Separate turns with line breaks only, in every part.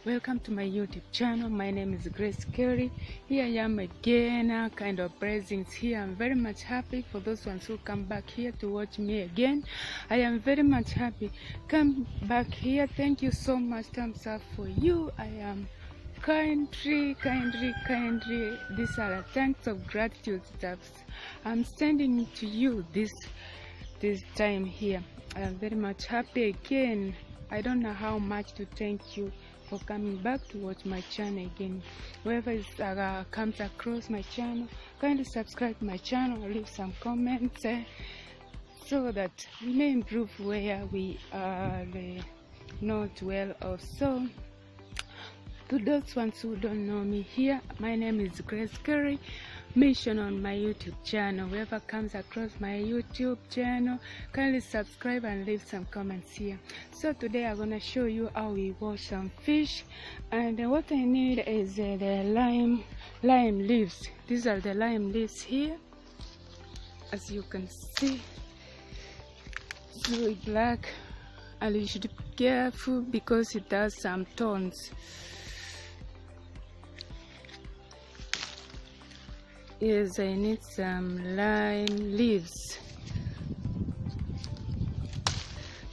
welcome to my YouTube channel. My name is Kerry. Here I am again, kind of blessings here. I'm very much happy for those ones who come back here to watch me again. I am very much happy. Come back here. Thank you so much. Thumbs up for you. I am kindly. These are the thanks of gratitude that I'm sending to you this time here. I am very much happy again. I don't know how much to thank you for coming back to watch my channel again. Whoever comes across my channel, kindly subscribe my channel, leave some comments so that we may improve where we are not well also. To those ones who don't know me here, my name is Kerry. Mission on my YouTube channel. Whoever comes across my YouTube channel, kindly subscribe and leave some comments here. So today I'm gonna show you how we wash some fish, and what I need is the lime leaves. These are the lime leaves here, as you can see. It's really black, and you should be careful because it has some thorns. Yes, I need some lime leaves,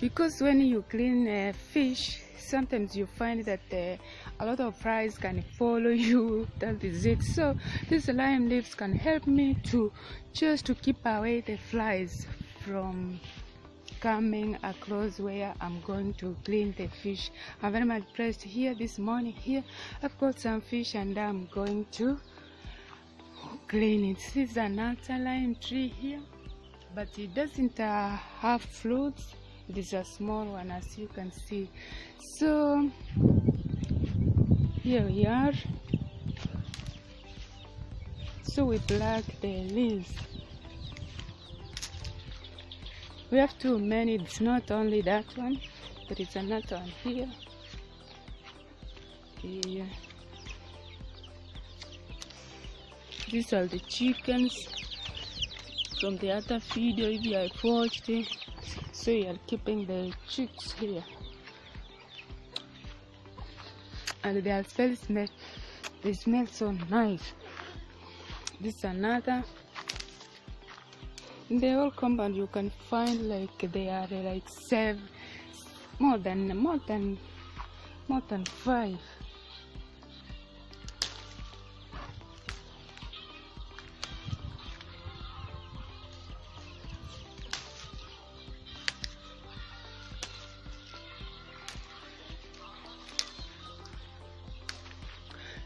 because when you clean fish, sometimes you find that a lot of flies can follow you. That is it. So these lime leaves can help me to keep away the flies from coming across where I'm going to clean the fish. I'm very much blessed here this morning. Here I've got some fish and I'm going to clean it. This is another lime tree here, but it doesn't have fruits. It is a small one, as you can see. So here we are. So we pluck the leaves. We have too many. It's not only that one, but it's another one here. Here. These are the chickens from the other video if you have watched it. So you are keeping the chicks here, and they are they smell so nice. This is another. In the whole compound you can find like they are like more than 5.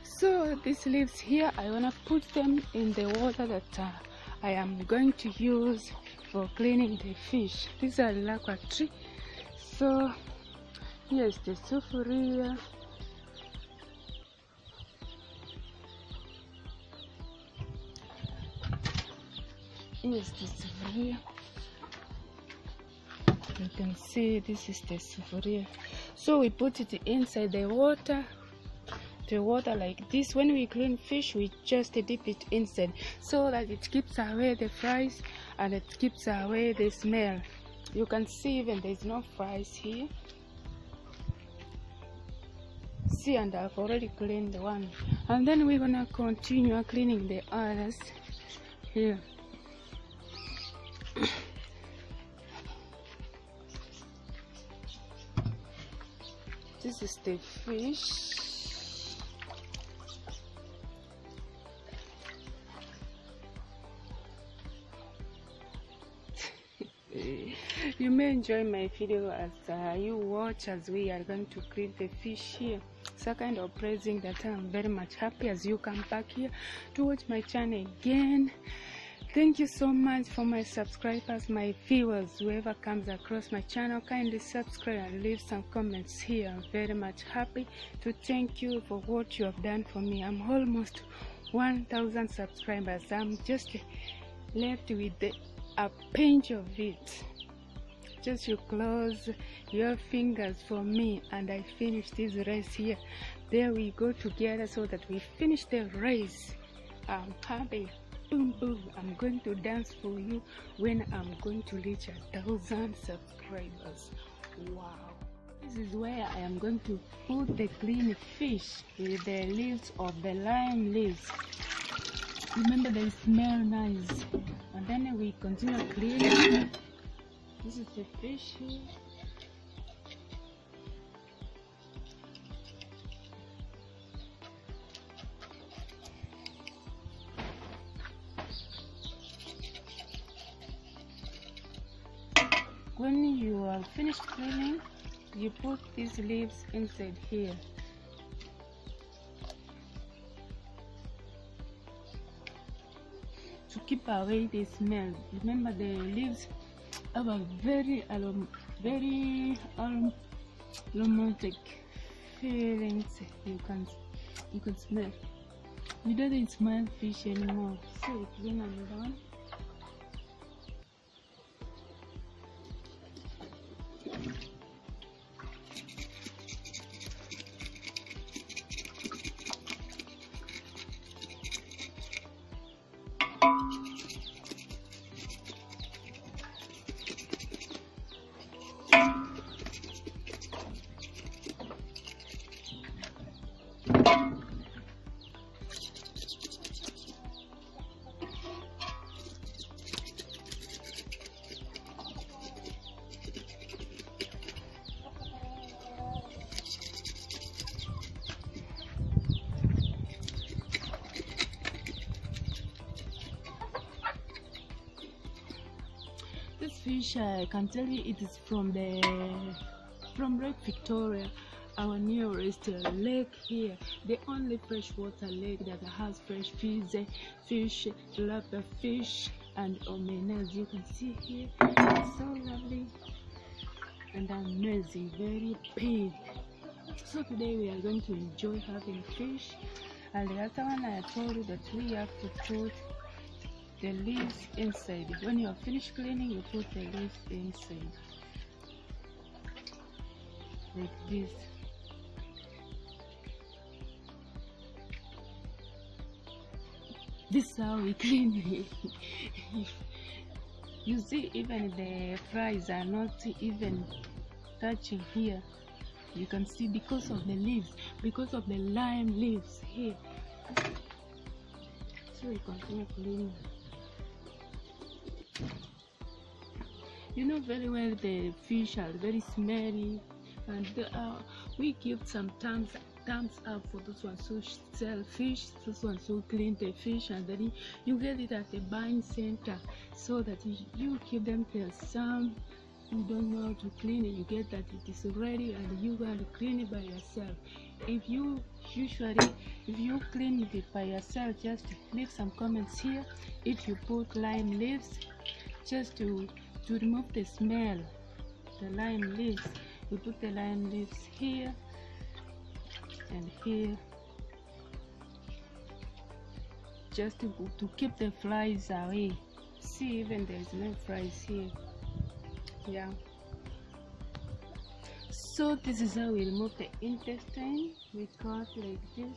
So these leaves here, I wanna put them in the water that I am going to use for cleaning the fish. These are lacquer tree. So here's the sufuria. Here's the sufuria. You can see this is the sufuria. So we put it inside the water like this. When we clean fish, we just dip it inside so that it keeps away the flies and it keeps away the smell. You can see even there's no flies here. See, and I've already cleaned the one, and then we're gonna continue cleaning the others here. This is the fish. You may enjoy my video as you watch as we are going to clean the fish here. So kind of praising that I'm very much happy as you come back here to watch my channel again. Thank you so much for my subscribers, my viewers. Whoever comes across my channel, kindly subscribe and leave some comments here. I'm very much happy to thank you for what you have done for me. I'm almost 1,000 subscribers. I'm just left with a pinch of it. Just you close your fingers for me and I finish this race here. There we go together so that we finish the race. I'm happy. Boom boom. I'm going to dance for you when I'm going to reach 1,000 subscribers. Wow. This is where I am going to put the clean fish with the leaves of the lime leaves. Remember, they smell nice. And then we continue cleaning. This is the fish here. When you are finished cleaning, you put these leaves inside here. To keep away the smell. Remember, the leaves have a very aromatic feelings. You can smell. You don't smell fish anymore. So clean another one. This fish, I can tell you, it is from Lake Victoria, our nearest lake here, the only freshwater lake that has fresh fish, tilapia fish, and omena. As you can see here, it's so lovely and amazing, very big. So today we are going to enjoy having fish. And the other one, I told you that we have to put the leaves inside. When you are finished cleaning, you put the leaves inside like this. This is how we clean it. You see, even the fries are not even touching here. You can see because of the leaves, because of the lime leaves here. So we continue cleaning. You know very well the fish are very smelly, and we give some thumbs up for those ones who sell fish, those ones who clean the fish, and then you get it at the buying center, so that you give them till some you don't know how to clean it, you get that it is ready and you going to clean it by yourself. If you clean it by yourself, just leave some comments here. If you put lime leaves, just to remove the smell, the lime leaves, you put the lime leaves here and here, just to keep the flies away. See, even there is no flies here. Yeah. So this is how we remove the intestine. We cut like this.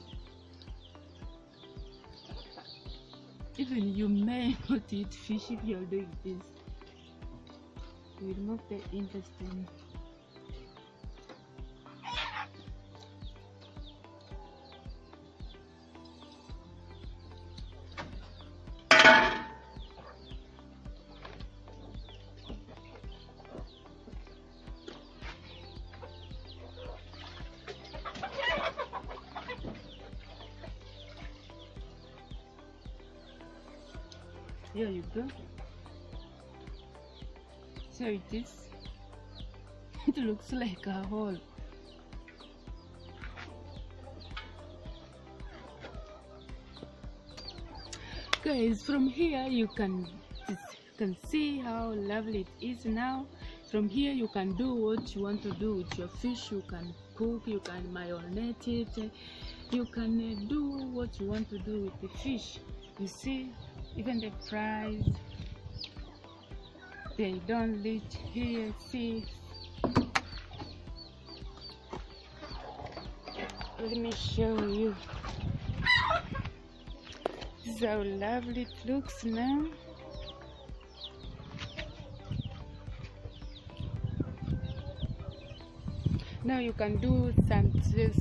Even you may not eat fish if you're doing this. We remove the intestine. Here you go. So it is. It looks like a hole. Guys, from here you can see how lovely it is now. From here you can do what you want to do with your fish. You can cook, you can marinate it, you can do what you want to do with the fish. You see, even the fries, they don't leach here. See, let me show you. This is how lovely it looks now. Now you can do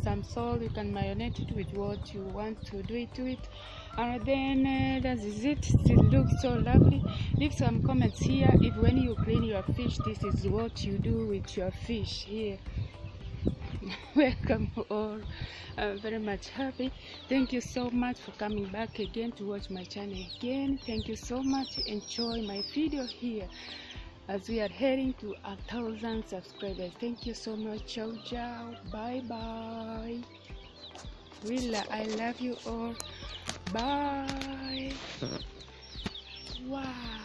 some salt. You can marinate it with what you want to do it to it, and then that is it. It looks so lovely. Leave some comments here if when you clean your fish, this is what you do with your fish here. Welcome all. I'm very much happy. Thank you so much for coming back again to watch my channel again. Thank you so much. Enjoy my video here as we are heading to 1,000 subscribers. Thank you so much. Ciao ciao. Bye bye. I love you all. Bye. Wow.